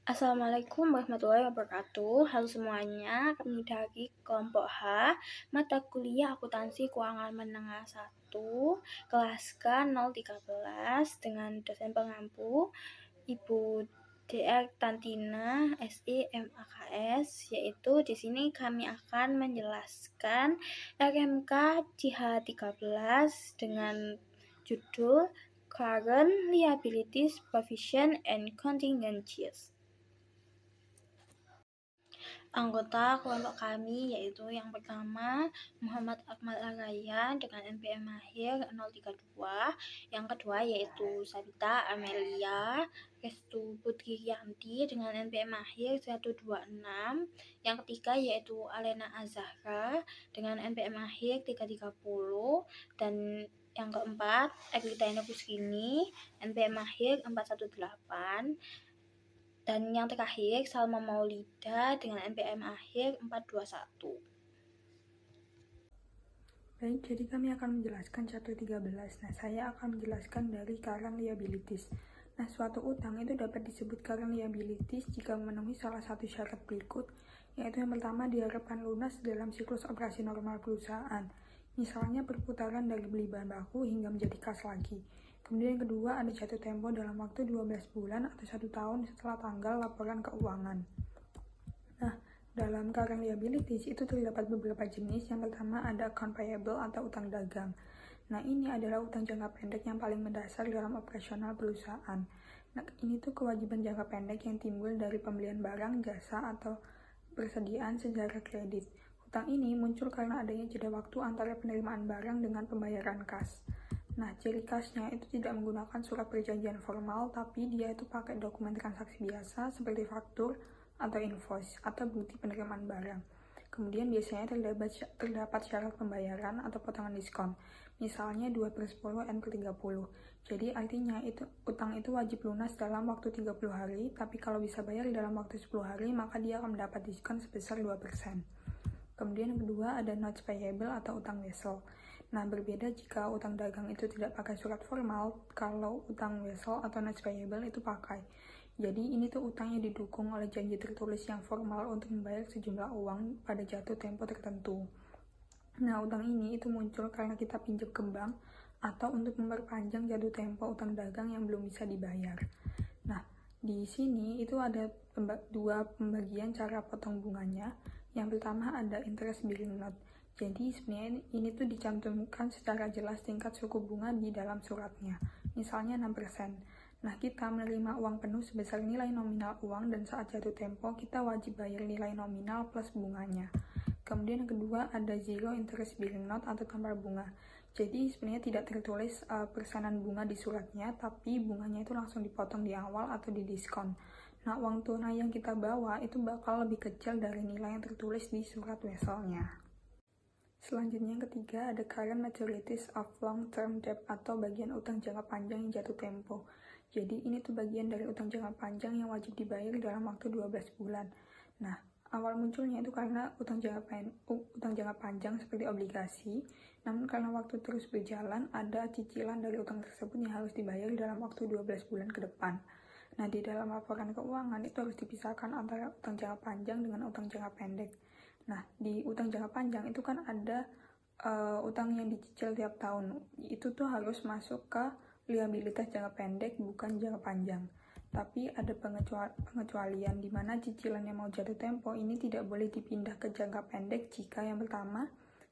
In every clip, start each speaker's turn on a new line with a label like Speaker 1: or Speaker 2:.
Speaker 1: Assalamualaikum warahmatullahi wabarakatuh. Halo semuanya, kami dari kelompok H, mata kuliah akuntansi keuangan menengah 1, kelas K013 dengan dosen pengampu Ibu Dr. Tantina SI MAKS, yaitu di sini kami akan menjelaskan RMK JH13 dengan judul Current Liabilities Provision and Contingencies. Anggota kelompok kami yaitu yang pertama Muhammad Akmal Araya dengan NPM akhir 032, yang kedua yaitu Sabita Amelia Restu Putriyanti dengan NPM akhir 126, yang ketiga yaitu Alena Azahra dengan NPM akhir 330, dan yang keempat Eglita Kusrini NPM akhir 418, dan yang terakhir Salma Maulida dengan NPM akhir 421.
Speaker 2: Baik, jadi kami akan menjelaskan chapter 13. Nah, saya akan menjelaskan dari current liabilities. Nah, suatu utang itu dapat disebut current liabilities jika memenuhi salah satu syarat berikut, yaitu yang pertama diharapkan lunas dalam siklus operasi normal perusahaan. Misalnya perputaran dari beli bahan baku hingga menjadi kas lagi. Kemudian yang kedua ada jatuh tempo dalam waktu 12 bulan atau 1 tahun setelah tanggal laporan keuangan. Nah, dalam current liabilities itu terdapat beberapa jenis. Yang pertama ada account payable atau utang dagang. Nah, ini adalah utang jangka pendek yang paling mendasar dalam operasional perusahaan. Nah, ini tuh kewajiban jangka pendek yang timbul dari pembelian barang, jasa, atau persediaan secara kredit. Utang ini muncul karena adanya jeda waktu antara penerimaan barang dengan pembayaran kas. Nah, ciri khasnya itu tidak menggunakan surat perjanjian formal, tapi dia itu pakai dokumen transaksi biasa seperti faktur atau invoice atau bukti penerimaan barang. Kemudian biasanya terdapat syarat pembayaran atau potongan diskon, misalnya 2/10 N/30. Jadi artinya utang itu wajib lunas dalam waktu 30 hari, tapi kalau bisa bayar dalam waktu 10 hari, maka dia akan mendapat diskon sebesar 2%. Kemudian yang kedua ada notes payable atau utang wesel. Nah, berbeda jika utang dagang itu tidak pakai surat formal, kalau utang wesel atau notes payable itu pakai. Jadi ini tuh utangnya didukung oleh janji tertulis yang formal untuk membayar sejumlah uang pada jatuh tempo tertentu. Nah, utang ini itu muncul karena kita pinjam ke bank atau untuk memperpanjang jatuh tempo utang dagang yang belum bisa dibayar. Nah, di sini itu ada dua pembagian cara potong bunganya. Yang pertama ada interest bearing note. Jadi sebenarnya ini tuh dicantumkan secara jelas tingkat suku bunga di dalam suratnya. Misalnya 6%. Nah, kita menerima uang penuh sebesar nilai nominal uang dan saat jatuh tempo kita wajib bayar nilai nominal plus bunganya. Kemudian yang kedua ada zero interest bearing note atau tanpa bunga. Jadi sebenarnya tidak tertulis persenan bunga di suratnya, tapi bunganya itu langsung dipotong di awal atau di diskon. Nah, uang tunai yang kita bawa itu bakal lebih kecil dari nilai yang tertulis di surat weselnya. Selanjutnya yang ketiga ada current maturities of long-term debt atau bagian utang jangka panjang yang jatuh tempo. Jadi ini tuh bagian dari utang jangka panjang yang wajib dibayar dalam waktu 12 bulan. Nah, awal munculnya itu karena utang jangka panjang seperti obligasi, namun karena waktu terus berjalan ada cicilan dari utang tersebut yang harus dibayar dalam waktu 12 bulan ke depan. Nah, di dalam laporan keuangan itu harus dipisahkan antara utang jangka panjang dengan utang jangka pendek. Nah, di utang jangka panjang itu kan ada utang yang dicicil tiap tahun. Itu tuh harus masuk ke liabilitas jangka pendek, bukan jangka panjang. Tapi ada pengecualian di mana cicilan yang mau jatuh tempo ini tidak boleh dipindah ke jangka pendek jika yang pertama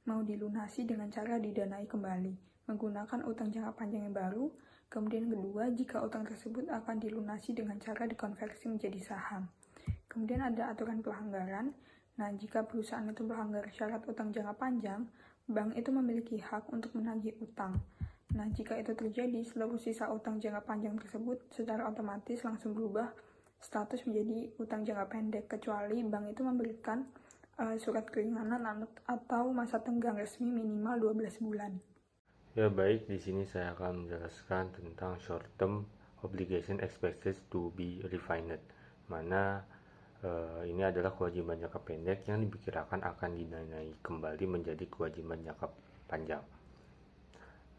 Speaker 2: mau dilunasi dengan cara didanai kembali menggunakan utang jangka panjang yang baru. Kemudian kedua, jika utang tersebut akan dilunasi dengan cara dikonversi menjadi saham. Kemudian ada aturan pelanggaran. Nah, jika perusahaan itu melanggar syarat utang jangka panjang, bank itu memiliki hak untuk menagih utang. Nah, jika itu terjadi, seluruh sisa utang jangka panjang tersebut secara otomatis langsung berubah status menjadi utang jangka pendek, kecuali bank itu memberikan surat keringanan atau masa tenggang resmi minimal 12 bulan.
Speaker 3: Ya baik, di sini saya akan menjelaskan tentang short term obligation expected to be refinanced, mana ini adalah kewajiban jangka pendek yang diperkirakan akan didanai kembali menjadi kewajiban jangka panjang.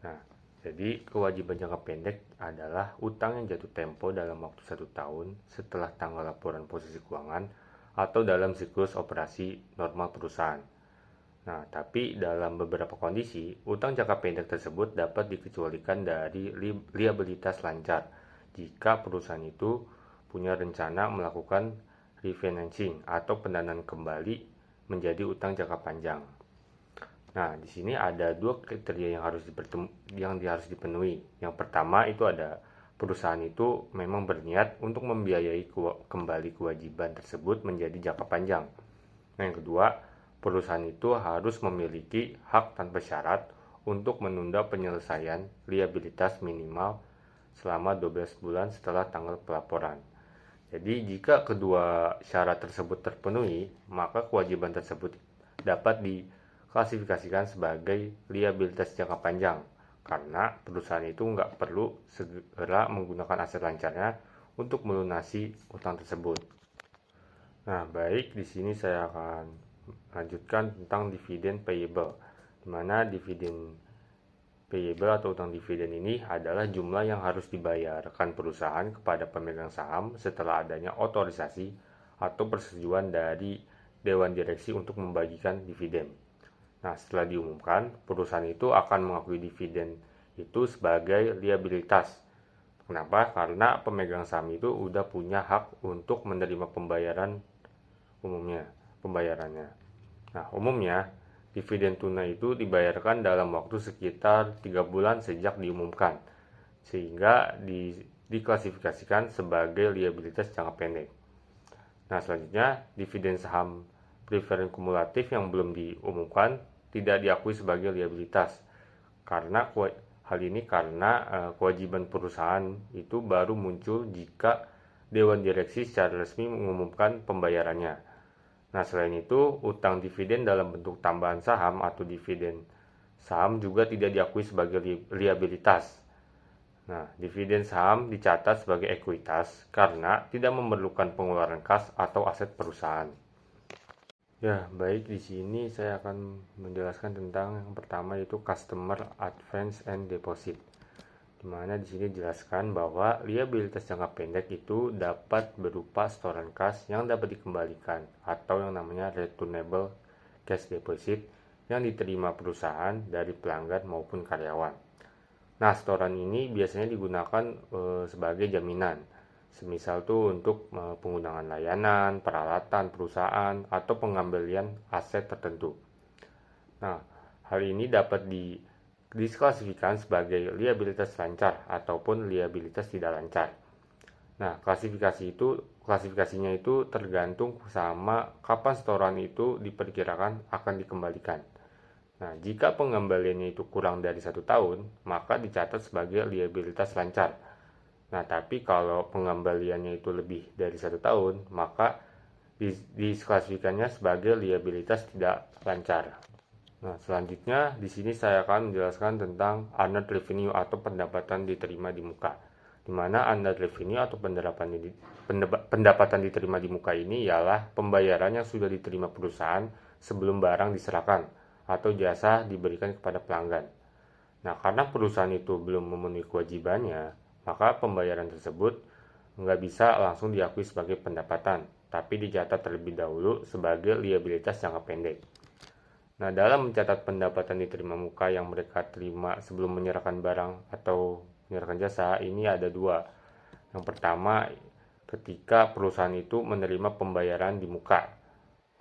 Speaker 3: Nah, Jadi, kewajiban jangka pendek adalah utang yang jatuh tempo dalam waktu 1 tahun setelah tanggal laporan posisi keuangan atau dalam siklus operasi normal perusahaan. Nah, tapi dalam beberapa kondisi, utang jangka pendek tersebut dapat dikecualikan dari liabilitas lancar jika perusahaan itu punya rencana melakukan refinancing atau pendanaan kembali menjadi utang jangka panjang. Nah, di sini ada dua kriteria yang harus dipenuhi. Yang pertama itu ada perusahaan itu memang berniat untuk membiayai kembali kewajiban tersebut menjadi jangka panjang. Nah, yang kedua, perusahaan itu harus memiliki hak tanpa syarat untuk menunda penyelesaian liabilitas minimal selama 12 bulan setelah tanggal pelaporan. Jadi, jika kedua syarat tersebut terpenuhi, maka kewajiban tersebut dapat diklasifikasikan sebagai liabilitas jangka panjang, karena perusahaan itu nggak perlu segera menggunakan aset lancarnya untuk melunasi utang tersebut. Nah, baik, di sini saya akan lanjutkan tentang dividen payable, di mana dividen payable atau utang dividen ini adalah jumlah yang harus dibayarkan perusahaan kepada pemegang saham setelah adanya otorisasi atau persetujuan dari Dewan Direksi untuk membagikan dividen. Nah, setelah diumumkan, perusahaan itu akan mengakui dividen itu sebagai liabilitas. Kenapa? Karena pemegang saham itu udah punya hak untuk menerima pembayarannya. Nah, umumnya dividen tunai itu dibayarkan dalam waktu sekitar 3 bulan sejak diumumkan, sehingga diklasifikasikan sebagai liabilitas jangka pendek. Nah, selanjutnya, dividen saham preferen kumulatif yang belum diumumkan tidak diakui sebagai liabilitas. Hal ini karena kewajiban perusahaan itu baru muncul jika Dewan Direksi secara resmi mengumumkan pembayarannya. Nah, selain itu, utang dividen dalam bentuk tambahan saham atau dividen saham juga tidak diakui sebagai liabilitas. Nah, dividen saham dicatat sebagai ekuitas karena tidak memerlukan pengeluaran kas atau aset perusahaan. Ya, baik, di sini saya akan menjelaskan tentang yang pertama yaitu customer advance and deposit. Di mana di sini dijelaskan bahwa liabilitas jangka pendek itu dapat berupa setoran kas yang dapat dikembalikan atau yang namanya returnable cash deposit yang diterima perusahaan dari pelanggan maupun karyawan. Nah, setoran ini biasanya digunakan sebagai jaminan, semisal tuh untuk penggunaan layanan, peralatan perusahaan atau pengembalian aset tertentu. Nah, hal ini dapat diklasifikasikan sebagai liabilitas lancar ataupun liabilitas tidak lancar. Nah, klasifikasinya itu tergantung sama kapan setoran itu diperkirakan akan dikembalikan. Nah, jika pengembaliannya itu kurang dari 1 tahun, maka dicatat sebagai liabilitas lancar. Nah, tapi kalau pengembaliannya itu lebih dari 1 tahun, maka diklasifikasikannya sebagai liabilitas tidak lancar. Nah, selanjutnya di sini saya akan menjelaskan tentang unearned revenue atau pendapatan diterima di muka. Di mana unearned revenue atau pendapatan diterima di muka ini ialah pembayaran yang sudah diterima perusahaan sebelum barang diserahkan atau jasa diberikan kepada pelanggan. Nah, karena perusahaan itu belum memenuhi kewajibannya, maka pembayaran tersebut nggak bisa langsung diakui sebagai pendapatan, tapi dicatat terlebih dahulu sebagai liabilitas jangka pendek. Nah, dalam mencatat pendapatan diterima muka yang mereka terima sebelum menyerahkan barang atau menyerahkan jasa, ini ada dua. Yang pertama, ketika perusahaan itu menerima pembayaran di muka,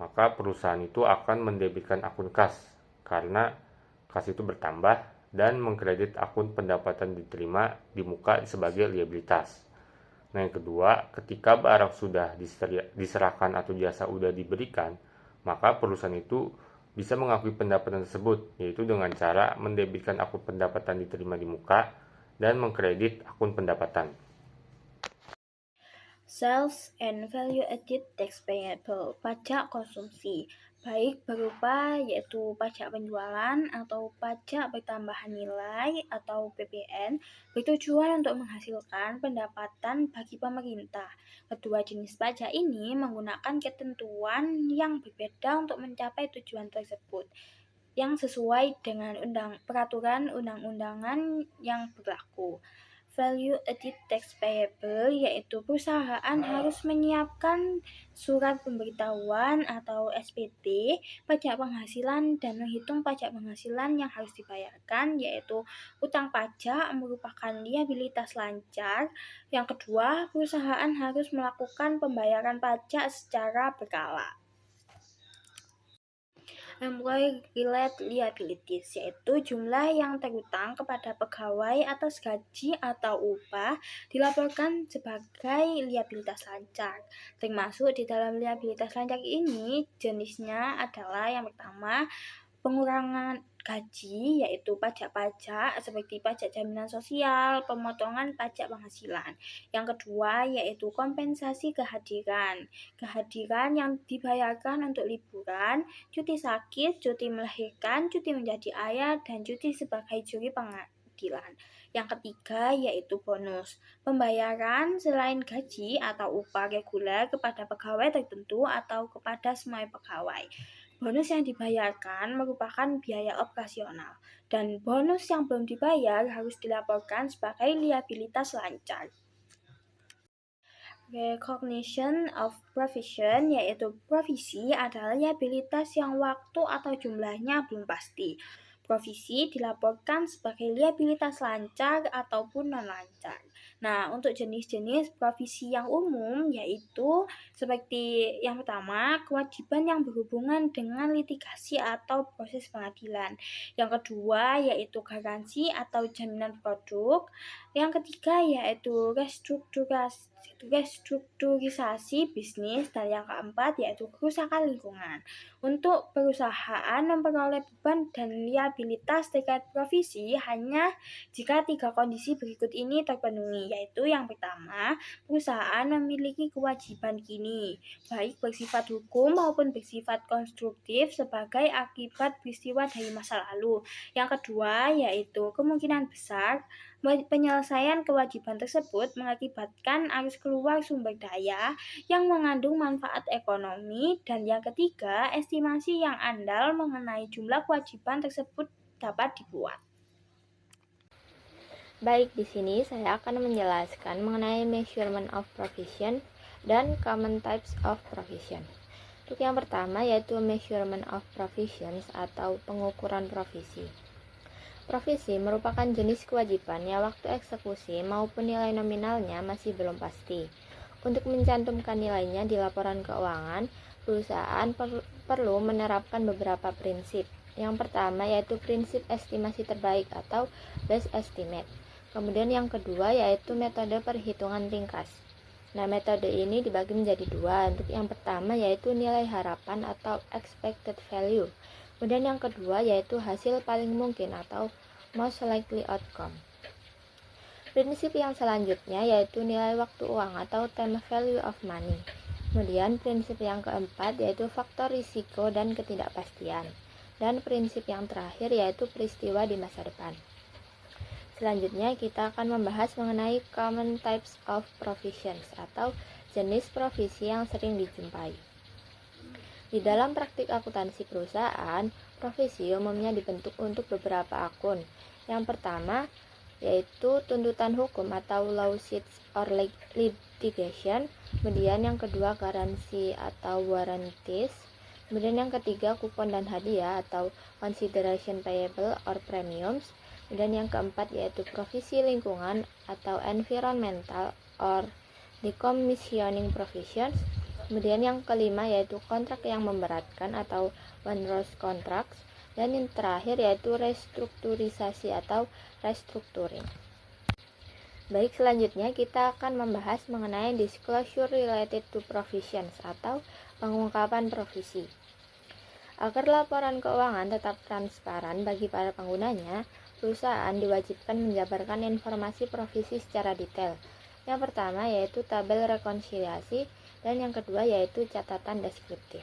Speaker 3: maka perusahaan itu akan mendebitkan akun kas, karena kas itu bertambah dan mengkredit akun pendapatan diterima di muka sebagai liabilitas. Nah, yang kedua, ketika barang sudah diserahkan atau jasa sudah diberikan, maka perusahaan itu bisa mengakui pendapatan tersebut, yaitu dengan cara mendebitkan akun pendapatan diterima di muka dan mengkredit akun pendapatan.
Speaker 1: Sales and Value Added Tax Payable, pajak konsumsi, baik berupa yaitu pajak penjualan atau pajak bertambahan nilai atau PPN, bertujuan untuk menghasilkan pendapatan bagi pemerintah. Kedua jenis pajak ini menggunakan ketentuan yang berbeda untuk mencapai tujuan tersebut. yang sesuai dengan peraturan undang-undangan yang berlaku. Value added tax payable yaitu perusahaan harus menyiapkan surat pemberitahuan atau SPT pajak penghasilan dan menghitung pajak penghasilan yang harus dibayarkan, yaitu utang pajak merupakan liabilitas lancar. Yang kedua, perusahaan harus melakukan pembayaran pajak secara berkala. Employee-related liabilities yaitu jumlah yang terutang kepada pegawai atas gaji atau upah dilaporkan sebagai liabilitas lancar. Termasuk di dalam liabilitas lancar ini jenisnya adalah yang pertama pengurangan gaji yaitu pajak-pajak seperti pajak jaminan sosial, pemotongan pajak penghasilan. Yang kedua yaitu kompensasi kehadiran. Kehadiran yang dibayarkan untuk liburan, cuti sakit, cuti melahirkan, cuti menjadi ayah, dan cuti sebagai juri pengadilan. Yang ketiga yaitu bonus. Pembayaran selain gaji atau upah reguler kepada pegawai tertentu atau kepada semua pegawai. Bonus yang dibayarkan merupakan biaya operasional, dan bonus yang belum dibayar harus dilaporkan sebagai liabilitas lancar. Recognition of provision yaitu provisi adalah liabilitas yang waktu atau jumlahnya belum pasti. Provisi dilaporkan sebagai liabilitas lancar ataupun non-lancar. Nah, untuk jenis-jenis provisi yang umum yaitu seperti yang pertama, kewajiban yang berhubungan dengan litigasi atau proses pengadilan. Yang kedua yaitu garansi atau jaminan produk. Yang ketiga yaitu restrukturisasi bisnis, dan yang keempat yaitu kerusakan lingkungan. Untuk perusahaan memperoleh beban dan liabilitas terkait provisi hanya jika 3 kondisi berikut ini terpenuhi, yaitu yang pertama, perusahaan memiliki kewajiban kini, baik bersifat hukum maupun bersifat konstruktif sebagai akibat peristiwa dari masa lalu. Yang kedua yaitu kemungkinan besar penyelesaian kewajiban tersebut mengakibatkan arus keluar sumber daya yang mengandung manfaat ekonomi, dan yang ketiga, estimasi yang andal mengenai jumlah kewajiban tersebut dapat dibuat.
Speaker 4: Baik, di sini saya akan menjelaskan mengenai measurement of provision dan common types of provision. Untuk yang pertama yaitu measurement of provisions atau pengukuran provisi. Provisi merupakan jenis kewajiban yang waktu eksekusi maupun nilai nominalnya masih belum pasti. Untuk mencantumkan nilainya di laporan keuangan, perusahaan perlu menerapkan beberapa prinsip. Yang pertama yaitu prinsip estimasi terbaik atau best estimate. Kemudian yang kedua yaitu metode perhitungan ringkas. Nah, metode ini dibagi menjadi dua. Untuk yang pertama yaitu nilai harapan atau expected value. Kemudian yang kedua yaitu hasil paling mungkin atau most likely outcome. Prinsip yang selanjutnya yaitu nilai waktu uang atau time value of money. Kemudian prinsip yang keempat yaitu faktor risiko dan ketidakpastian. Dan prinsip yang terakhir yaitu peristiwa di masa depan. Selanjutnya kita akan membahas mengenai common types of provisions atau jenis provisi yang sering dijumpai. Di dalam praktik akuntansi perusahaan, provisi umumnya dibentuk untuk beberapa akun. Yang pertama yaitu tuntutan hukum atau lawsuits or litigation. Kemudian yang kedua garansi atau warranties. Kemudian yang ketiga kupon dan hadiah atau consideration payable or premiums. Kemudian yang keempat yaitu provisi lingkungan atau environmental or decommissioning provisions. Kemudian yang kelima yaitu kontrak yang memberatkan atau onerous contracts. Dan yang terakhir yaitu restrukturisasi atau restructuring. Baik, selanjutnya kita akan membahas mengenai disclosure related to provisions atau pengungkapan provisi. Agar laporan keuangan tetap transparan bagi para penggunanya, perusahaan diwajibkan menjabarkan informasi provisi secara detail. Yang pertama yaitu tabel rekonsiliasi, dan yang kedua yaitu catatan deskriptif.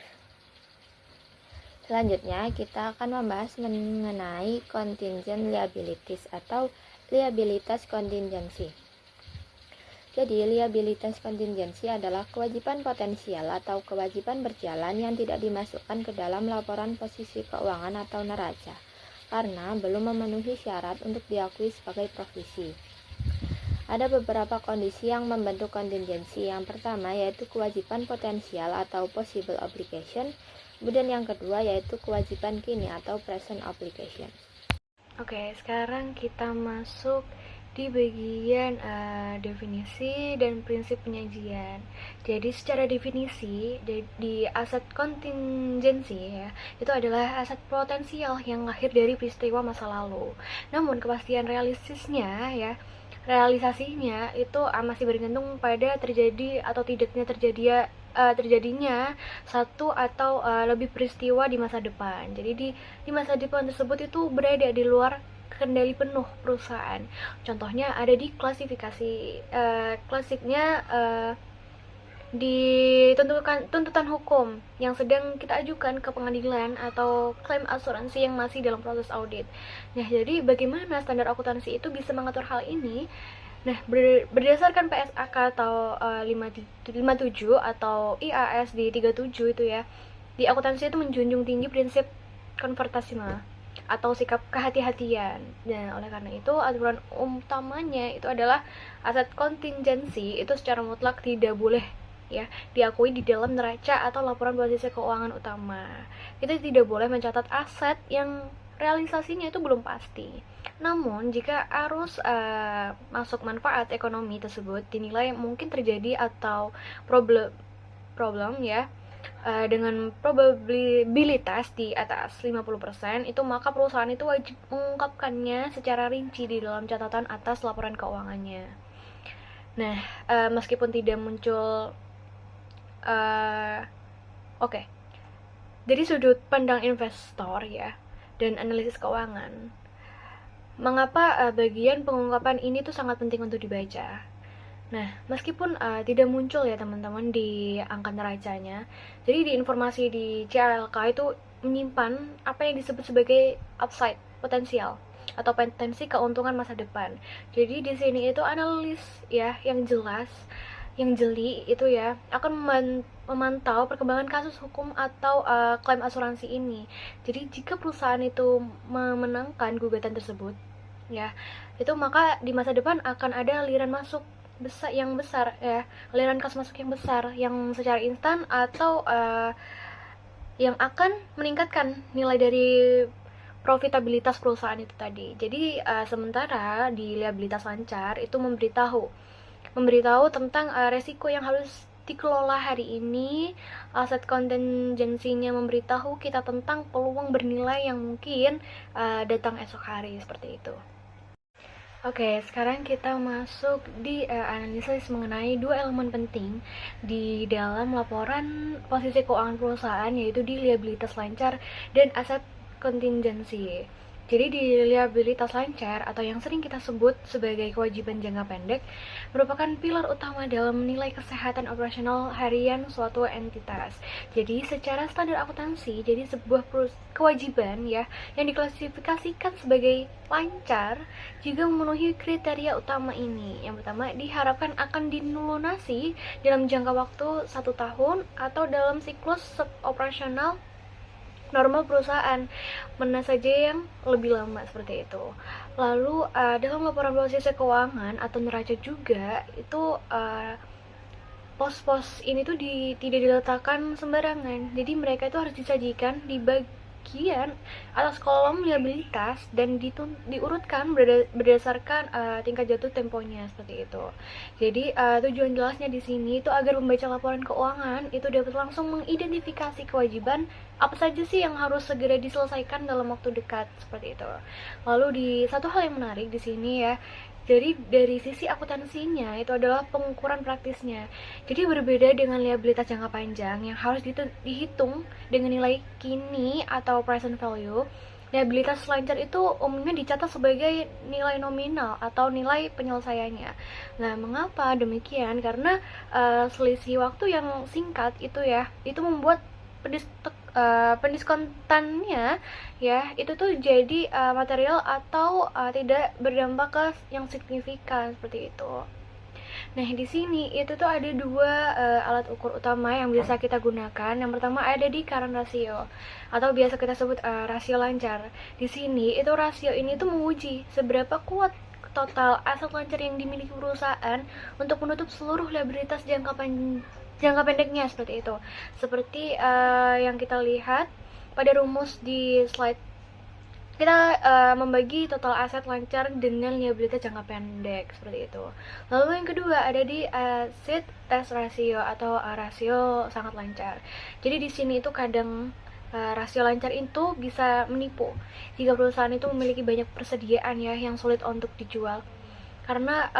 Speaker 4: Selanjutnya kita akan membahas mengenai contingent liabilities atau liabilitas kontingensi. Jadi, liabilitas kontingensi adalah kewajiban potensial atau kewajiban berjalan yang tidak dimasukkan ke dalam laporan posisi keuangan atau neraca, karena belum memenuhi syarat untuk diakui sebagai profesi. Ada beberapa kondisi yang membentuk kontingensi. Yang pertama yaitu kewajiban potensial atau possible obligation, kemudian yang kedua yaitu kewajiban kini atau present obligation.
Speaker 5: Oke, sekarang kita masuk di bagian definisi dan prinsip penyajian. Jadi secara definisi di aset kontingensi ya, itu adalah aset potensial yang lahir dari peristiwa masa lalu. Namun kepastian realisasinya itu masih bergantung pada terjadi atau tidaknya terjadinya satu atau lebih peristiwa di masa depan. Jadi di masa depan tersebut itu berada di luar kendali penuh perusahaan. Contohnya ada di klasifikasi klasiknya di tuntutan hukum yang sedang kita ajukan ke pengadilan atau klaim asuransi yang masih dalam proses audit. Nah, jadi bagaimana standar akuntansi itu bisa mengatur hal ini? Nah, berdasarkan PSAK atau 57 atau IAS di 37 itu ya, di akuntansi itu menjunjung tinggi prinsip konvertasima atau sikap kehati-hatian. Nah, oleh karena itu aturan utamanya itu adalah aset kontingensi itu secara mutlak tidak boleh ya diakui di dalam neraca atau laporan posisi keuangan utama. Kita tidak boleh mencatat aset yang realisasinya itu belum pasti. Namun jika arus masuk manfaat ekonomi tersebut dinilai mungkin terjadi atau problem ya dengan probabilitas di atas 50%, itu maka perusahaan itu wajib mengungkapkannya secara rinci di dalam catatan atas laporan keuangannya. Nah, meskipun tidak muncul dari sudut pandang investor ya dan analisis keuangan, mengapa bagian pengungkapan ini tuh sangat penting untuk dibaca. Nah, meskipun tidak muncul ya teman-teman di angka neracanya, jadi di informasi di CLK itu menyimpan apa yang disebut sebagai upside potensial atau potensi keuntungan masa depan. Jadi di sini itu analis ya yang jelas, yang jeli itu ya akan memantau perkembangan kasus hukum atau klaim asuransi ini. Jadi jika perusahaan itu memenangkan gugatan tersebut ya, itu maka di masa depan akan ada aliran masuk besar ya, aliran kas masuk yang besar yang secara instan atau yang akan meningkatkan nilai dari profitabilitas perusahaan itu tadi. Jadi sementara di liabilitas lancar itu memberitahu tentang resiko yang harus dikelola hari ini. Aset kontingensinya memberitahu kita tentang peluang bernilai yang mungkin datang esok hari, seperti itu. Oke, sekarang kita masuk di analisis mengenai dua elemen penting di dalam laporan posisi keuangan perusahaan, yaitu di liabilitas lancar dan aset kontingensi. Jadi di liabilitas lancar atau yang sering kita sebut sebagai kewajiban jangka pendek merupakan pilar utama dalam menilai kesehatan operasional harian suatu entitas. Jadi secara standar akuntansi, jadi sebuah kewajiban ya yang diklasifikasikan sebagai lancar juga memenuhi kriteria utama ini. Yang pertama, diharapkan akan dilunasi dalam jangka waktu 1 tahun atau dalam siklus operasional normal perusahaan, mana saja yang lebih lama, seperti itu. Lalu dalam laporan posisi keuangan atau neraca juga itu pos-pos ini tuh tidak diletakkan sembarangan. Jadi mereka itu harus disajikan di bagian atas kolom liabilitas dan diurutkan berdasarkan tingkat jatuh temponya, seperti itu. Jadi tujuan jelasnya di sini itu agar membaca laporan keuangan itu dapat langsung mengidentifikasi kewajiban apa saja sih yang harus segera diselesaikan dalam waktu dekat, seperti itu. Lalu di satu hal yang menarik di sini ya, jadi dari sisi akuntansinya itu adalah pengukuran praktisnya. Jadi berbeda dengan liabilitas jangka panjang yang harus dihitung dengan nilai kini atau present value. Liabilitas lancar itu umumnya dicatat sebagai nilai nominal atau nilai penyelesaiannya. Nah, mengapa demikian? Karena selisih waktu yang singkat itu ya, itu membuat pendiskontannya ya itu tuh jadi material atau tidak berdampak ke yang signifikan, seperti itu. Nah, di sini itu tuh ada dua alat ukur utama yang bisa kita gunakan. Yang pertama ada di current ratio atau biasa kita sebut rasio lancar. Di sini itu rasio ini tuh menguji seberapa kuat total aset lancar yang dimiliki perusahaan untuk menutup seluruh liabilitas jangka pendeknya seperti itu. Seperti yang kita lihat pada rumus di slide, kita membagi total aset lancar dengan liabilitas jangka pendek seperti itu. Lalu yang kedua ada di asset test ratio atau rasio sangat lancar. Jadi di sini itu kadang rasio lancar itu bisa menipu jika perusahaan itu memiliki banyak persediaan ya yang sulit untuk dijual. Karena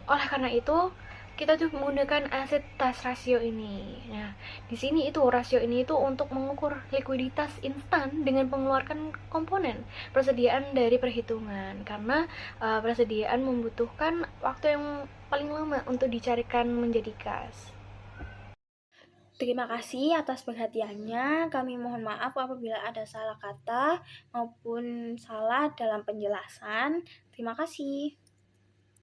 Speaker 5: oleh karena itu kita tuh menggunakan asset test ratio ini. Nah, di sini itu rasio ini itu untuk mengukur likuiditas instan dengan mengeluarkan komponen persediaan dari perhitungan. Karena persediaan membutuhkan waktu yang paling lama untuk dicarikan menjadi kas.
Speaker 1: Terima kasih atas perhatiannya. Kami mohon maaf apabila ada salah kata maupun salah dalam penjelasan. Terima kasih.